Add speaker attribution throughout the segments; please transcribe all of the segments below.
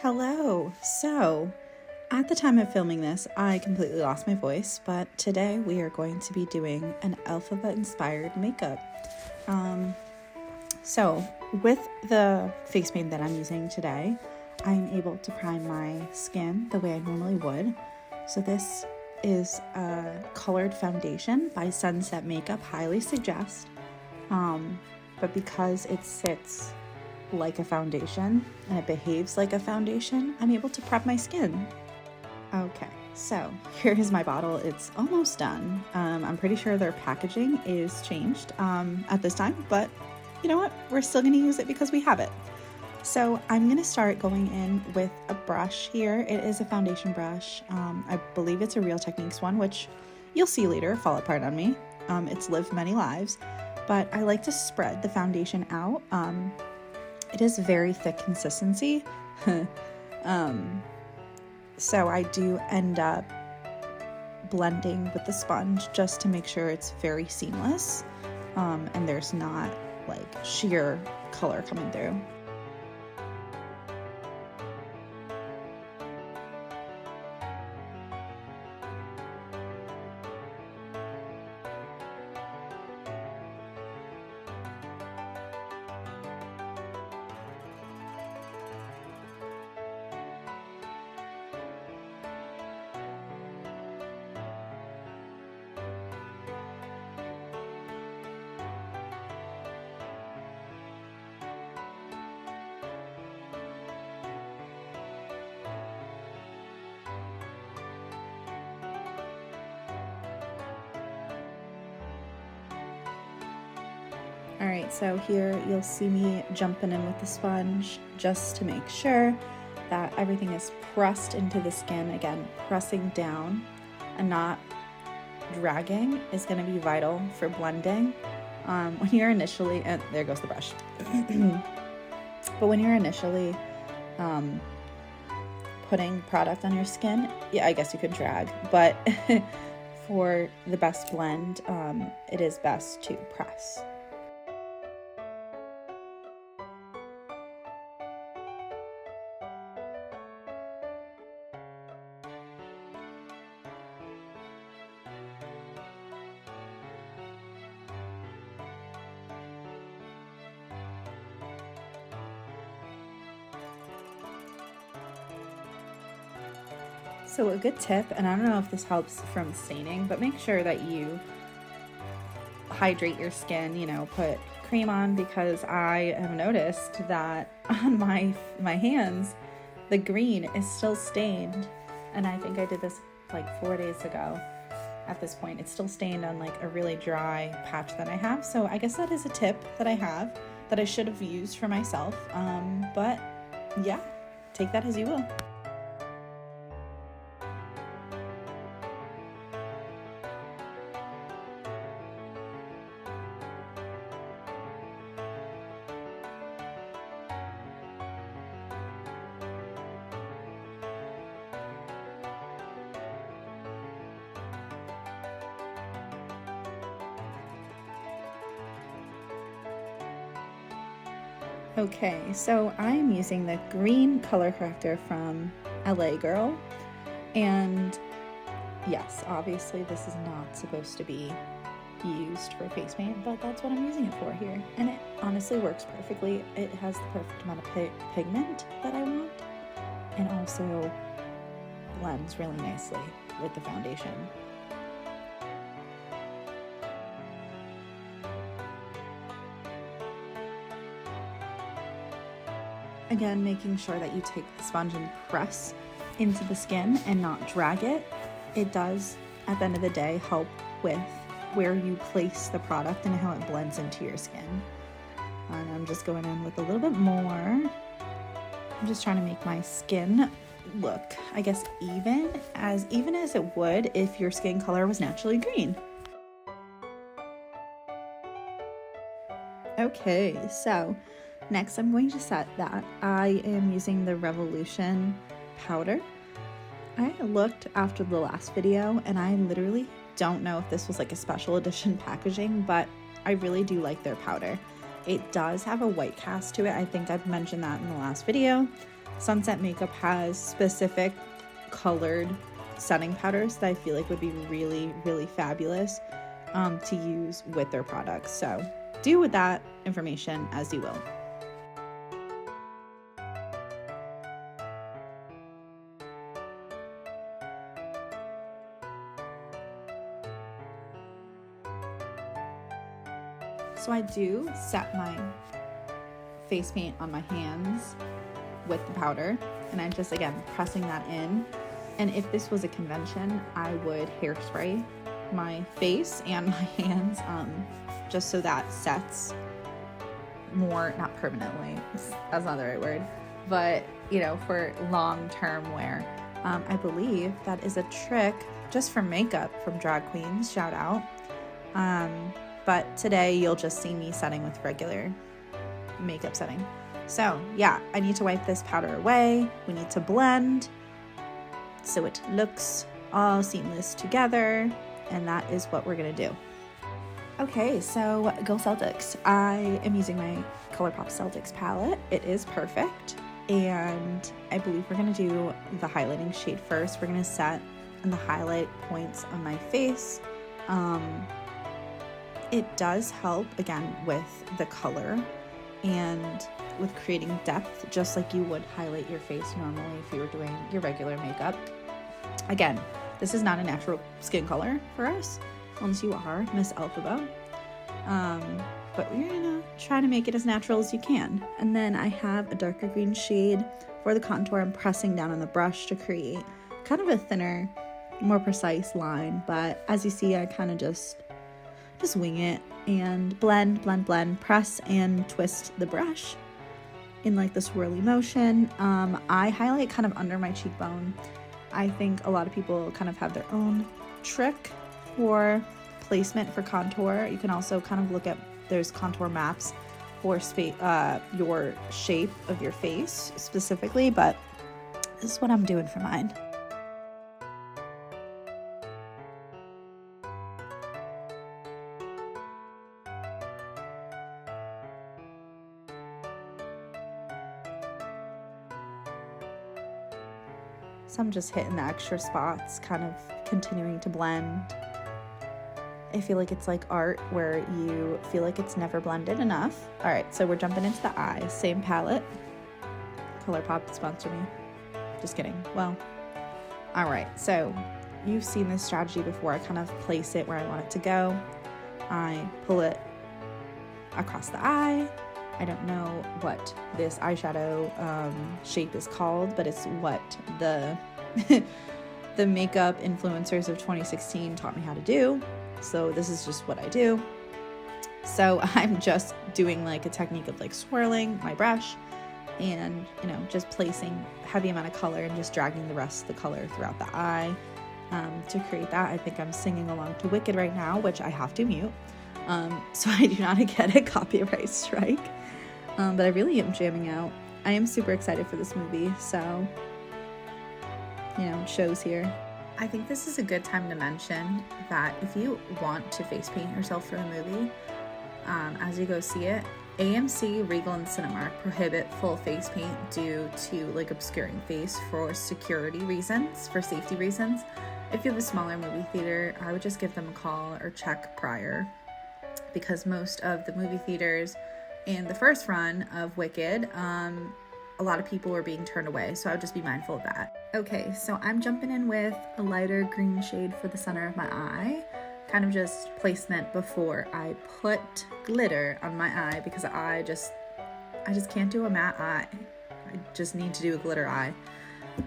Speaker 1: Hello. So, at the time of filming this, I completely lost my voice, but today we are going to be doing an Elphaba inspired makeup. So with the face paint that I'm using today, I'm able to prime my skin the way I normally would. So this is a colored foundation by Sunset Makeup, highly suggest. But because it sits like a foundation and it behaves like a foundation, I'm able to prep my skin. Okay, so here is my bottle. It's almost done. I'm pretty sure their packaging is changed at this time, but you know what? We're still gonna use it because we have it. So I'm gonna start going in with a brush here. It is a foundation brush. I believe it's a Real Techniques one, which you'll see later fall apart on me. It's lived many lives, but I like to spread the foundation out. It is very thick consistency. So I do end up blending with the sponge just to make sure it's very seamless and there's not like sheer color coming through. Alright, so here you'll see me jumping in with the sponge just to make sure that everything is pressed into the skin. Again, pressing down and not dragging is going to be vital for blending. When you're initially, and there goes the brush, but when you're initially putting product on your skin, yeah, I guess you could drag, but for the best blend, it is best to press. So a good tip, and I don't know if this helps from staining, but make sure that you hydrate your skin, you know, put cream on, because I have noticed that on my hands, the green is still stained. And I think I did this like 4 days ago. At this point, it's still stained on like a really dry patch that I have. So I guess that is a tip that I have that I should have used for myself. But yeah, take that as you will. Okay, so I'm using the green color corrector from LA Girl, and yes, obviously this is not supposed to be used for face paint, but that's what I'm using it for here, and it honestly works perfectly. It has the perfect amount of pigment that I want, and also blends really nicely with the foundation. Again, making sure that you take the sponge and press into the skin and not drag it. It does, at the end of the day, help with where you place the product and how it blends into your skin. And I'm just going in with a little bit more. I'm just trying to make my skin look, I guess, even as it would if your skin color was naturally green. Okay, so next, I'm going to set that. I am using the Revolution powder. I looked after the last video and I literally don't know if this was like a special edition packaging, but I really do like their powder. It does have a white cast to it. I think I've mentioned that in the last video. Sunset Makeup has specific colored setting powders that I feel like would be really, really fabulous to use with their products. So do with that information as you will. So I do set my face paint on my hands with the powder, and I'm just, again, pressing that in. And if this was a convention, I would hairspray my face and my hands, just so that sets more, not permanently, that's not the right word, but, you know, for long-term wear. I believe that is a trick just for makeup from drag queens, shout out. But today you'll just see me setting with regular makeup setting. So yeah, I need to wipe this powder away. We need to blend so it looks all seamless together, and that is what we're gonna do. Okay, so go Celtics. I am using my ColourPop Celtics palette. It is perfect, and I believe we're gonna do the highlighting shade first. We're gonna set the highlight points on my face. It does help, again, with the color and with creating depth, just like you would highlight your face normally if you were doing your regular makeup. Again, this is not a natural skin color for us, unless you are Miss Elphaba. But we're gonna try to make it as natural as you can. And then I have a darker green shade for the contour. I'm pressing down on the brush to create kind of a thinner, more precise line. But as you see, I kind of just wing it and blend, press and twist the brush in like the swirly motion. I highlight kind of under my cheekbone. I think a lot of people kind of have their own trick for placement for contour. You can also kind of look at, there's contour maps for your shape of your face specifically, but this is what I'm doing for mine. So I'm just hitting the extra spots, kind of continuing to blend. I feel like it's like art where you feel like it's never blended enough. All right, so we're jumping into the eyes. Same palette. ColourPop sponsor me. Just kidding. Well, all right, so you've seen this strategy before. I kind of place it where I want it to go. I pull it across the eye. I don't know what this eyeshadow shape is called, but it's what the the makeup influencers of 2016 taught me how to do. So this is just what I do. So I'm just doing like a technique of like swirling my brush and, you know, just placing heavy amount of color and just dragging the rest of the color throughout the eye to create that. I think I'm singing along to Wicked right now, which I have to mute. So I do not get a copyright strike. But I really am jamming out. I am super excited for this movie, so, you know, it shows here. I think this is a good time to mention that if you want to face paint yourself for the movie, as you go see it, AMC, Regal, and Cinemark prohibit full face paint due to like obscuring face for security reasons, for safety reasons. If you have a smaller movie theater, I would just give them a call or check prior, because most of the movie theaters in the first run of Wicked, a lot of people were being turned away, so I would just be mindful of that. Okay, so I'm jumping in with a lighter green shade for the center of my eye, kind of just placement before I put glitter on my eye, because I just can't do a matte eye. I just need to do a glitter eye.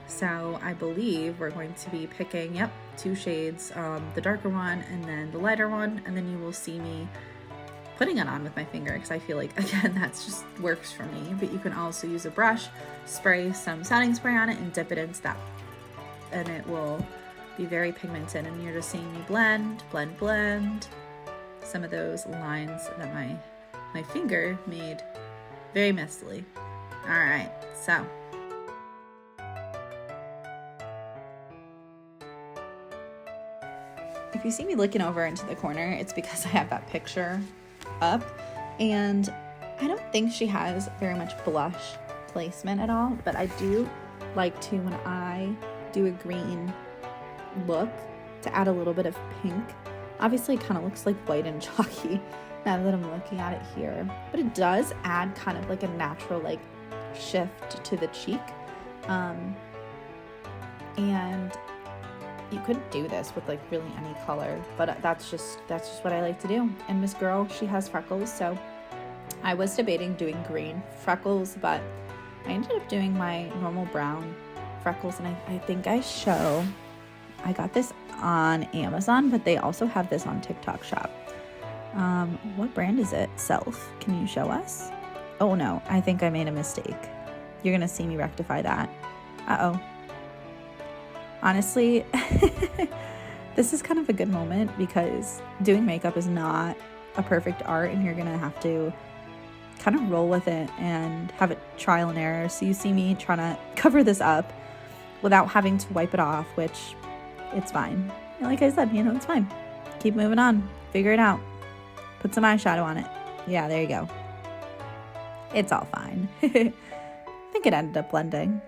Speaker 1: So I believe we're going to be picking, two shades, the darker one and then the lighter one, and then you will see me putting it on with my finger, because I feel like, again, that's just works for me. But you can also use a brush, spray some setting spray on it, and dip it into that, and it will be very pigmented. And you're just seeing me blend some of those lines that my finger made very messily. All right, so if you see me looking over into the corner, it's because I have that picture up, and I don't think she has very much blush placement at all, but I do like to, when I do a green look, to add a little bit of pink. Obviously it kind of looks like white and chalky now that I'm looking at it here, but it does add kind of like a natural like shift to the cheek. And you could do this with like really any color, but that's just what I like to do. And Miss Girl, she has freckles, so I was debating doing green freckles, but I ended up doing my normal brown freckles, and I think I got this on Amazon, but they also have this on TikTok Shop. What brand is it? Self. Can you show us? Oh no, I think I made a mistake. You're gonna see me rectify that. Uh-oh. Honestly, this is kind of a good moment because doing makeup is not a perfect art, and you're gonna have to kind of roll with it and have it trial and error. So you see me trying to cover this up without having to wipe it off, which it's fine. Like I said, it's fine. Keep moving on. Figure it out. Put some eyeshadow on it. Yeah, there you go. It's all fine. I think it ended up blending.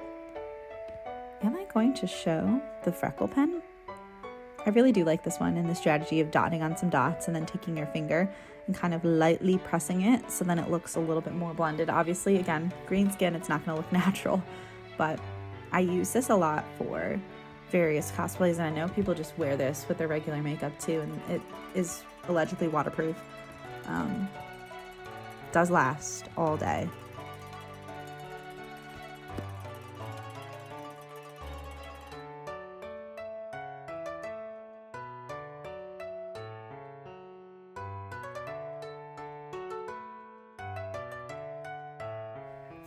Speaker 1: Am I going to show the freckle pen? I really do like this one, and the strategy of dotting on some dots and then taking your finger and kind of lightly pressing it so then it looks a little bit more blended. Obviously, again, green skin, it's not going to look natural, but I use this a lot for various cosplays, and I know people just wear this with their regular makeup too, and it is allegedly waterproof. Does last all day.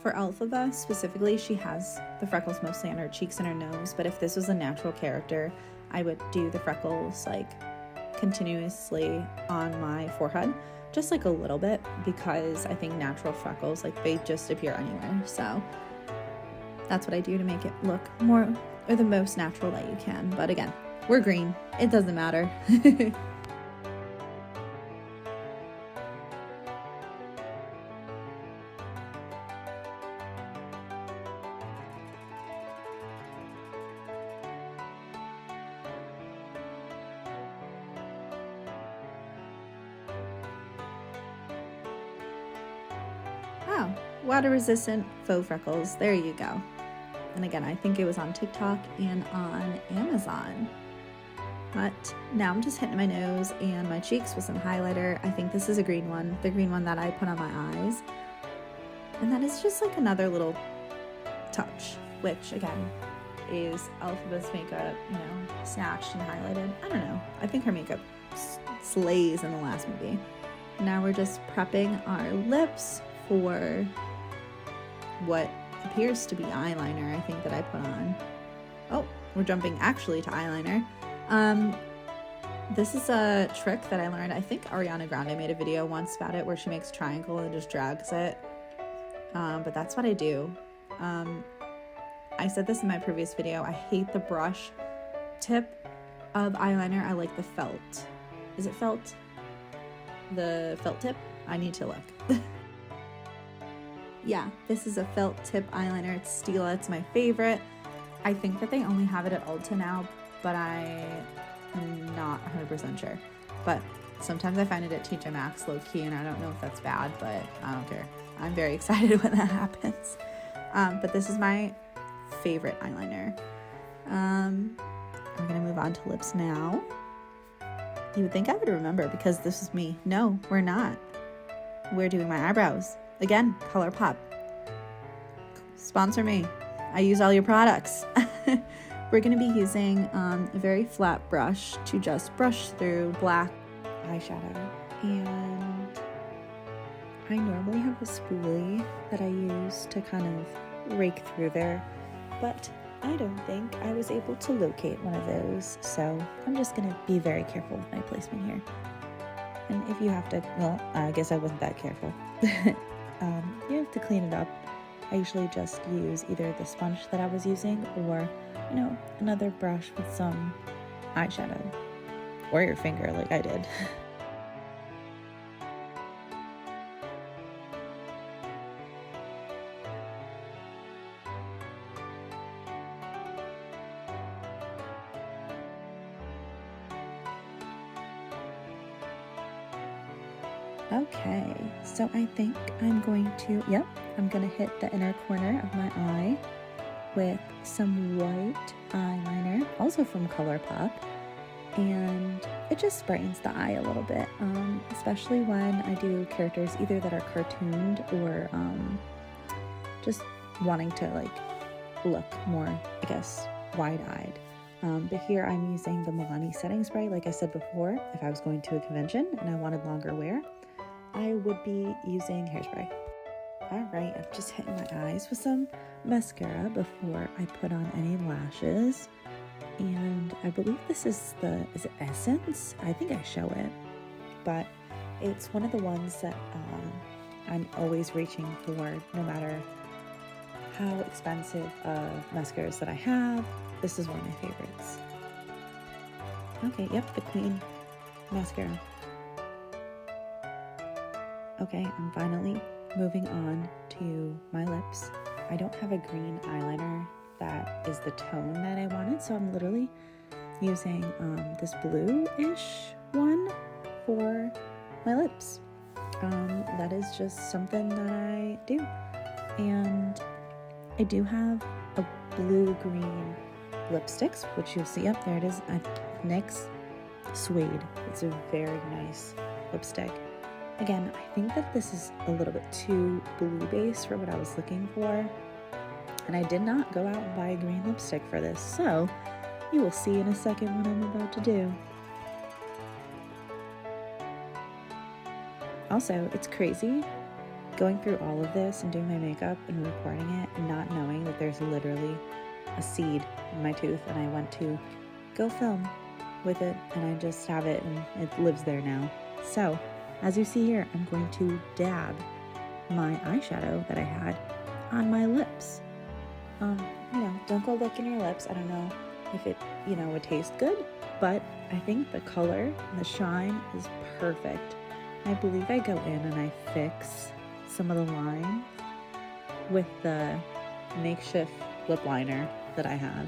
Speaker 1: For Elphaba specifically, she has the freckles mostly on her cheeks and her nose, but if this was a natural character, I would do the freckles like continuously on my forehead, just like a little bit, because I think natural freckles, like they just appear anywhere. So that's what I do to make it look more or the most natural that you can. But again, we're green. It doesn't matter. Wow, water resistant faux freckles. There you go. And again, I think it was on TikTok and on Amazon. But now I'm just hitting my nose and my cheeks with some highlighter. I think this is a green one, the green one that I put on my eyes. And that is just like another little touch, which again is Elphaba's makeup, snatched and highlighted. I don't know. I think her makeup slays in the last movie. Now we're just prepping our lips for what appears to be eyeliner, I think, that I put on. Oh, we're jumping actually to eyeliner. This is a trick that I learned. I think Ariana Grande made a video once about it where she makes a triangle and just drags it. But that's what I do. I said this in my previous video. I hate the brush tip of eyeliner. I like the felt. Is it felt? The felt tip? I need to look. Yeah, this is a felt tip eyeliner. It's Stilla. It's my favorite. I think that they only have it at Ulta now, but I am not 100% sure. But sometimes I find it at TJ Maxx low-key, and I don't know if that's bad, but I don't care. I'm very excited when that happens. But this is my favorite eyeliner. We're gonna move on to lips now. You would think I would remember because this is me. No, we're not. We're doing my eyebrows. Again, ColourPop. Sponsor me. I use all your products. We're going to be using a very flat brush to just brush through black eyeshadow. And I normally have a spoolie that I use to kind of rake through there, but I don't think I was able to locate one of those, so I'm just going to be very careful with my placement here. And if you have to, well, I guess I wasn't that careful. You have to clean it up. I usually just use either the sponge that I was using or, another brush with some eyeshadow. Or your finger like I did. Okay, so I think I'm going to, I'm going to hit the inner corner of my eye with some white eyeliner, also from ColourPop, and it just brightens the eye a little bit, especially when I do characters either that are cartooned or just wanting to like look more, I guess, wide-eyed. But here I'm using the Milani setting spray. Like I said before, if I was going to a convention and I wanted longer wear, I would be using hairspray. Alright, I'm just hitting my eyes with some mascara before I put on any lashes. And I believe this is is it Essence? I think I show it. But it's one of the ones that I'm always reaching for, no matter how expensive mascaras that I have. This is one of my favorites. Okay, yep, the Queen mascara. Okay, I'm finally moving on to my lips. I don't have a green eyeliner that is the tone that I wanted, so I'm literally using this blue-ish one for my lips. That is just something that I do. And I do have a blue-green lipsticks, which you'll see up there. It is a NYX Suede. It's a very nice lipstick. Again, I think that this is a little bit too blue-based for what I was looking for, and I did not go out and buy a green lipstick for this, so you will see in a second what I'm about to do. Also, it's crazy going through all of this and doing my makeup and recording it and not knowing that there's literally a seed in my tooth, and I went to go film with it and I just have it and it lives there now. So as you see here, I'm going to dab my eyeshadow that I had on my lips. Don't go licking your lips. I don't know if it, would taste good, but I think the color and the shine is perfect. I believe I go in and I fix some of the line with the makeshift lip liner that I have.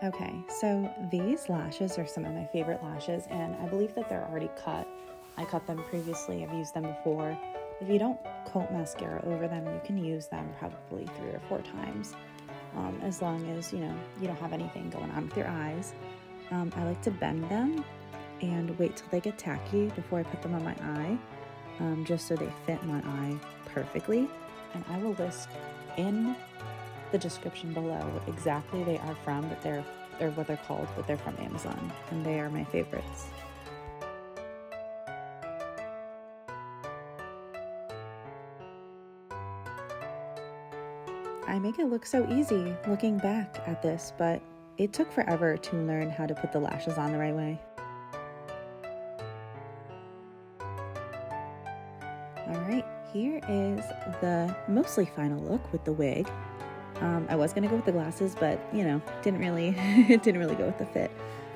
Speaker 1: Okay, so these lashes are some of my favorite lashes, and I believe that they're already cut. I cut them previously, I've used them before. If you don't coat mascara over them, you can use them probably 3 or 4 times, as long as, you don't have anything going on with your eyes. I like to bend them and wait till they get tacky before I put them on my eye, just so they fit my eye perfectly. And I will list in the description below what exactly they are from, but they're what they're called, but they're from Amazon, and they are my favorites. I make it look so easy looking back at this, but it took forever to learn how to put the lashes on the right way. Alright, here is the mostly final look with the wig. I was gonna go with the glasses, but didn't really go with the fit.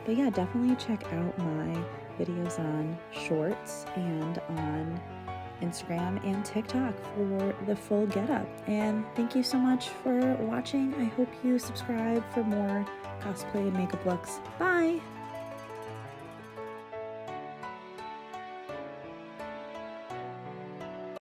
Speaker 1: But yeah, definitely check out my videos on Shorts and on Instagram and TikTok for the full getup. And thank you so much for watching. I hope you subscribe for more cosplay and makeup looks. Bye!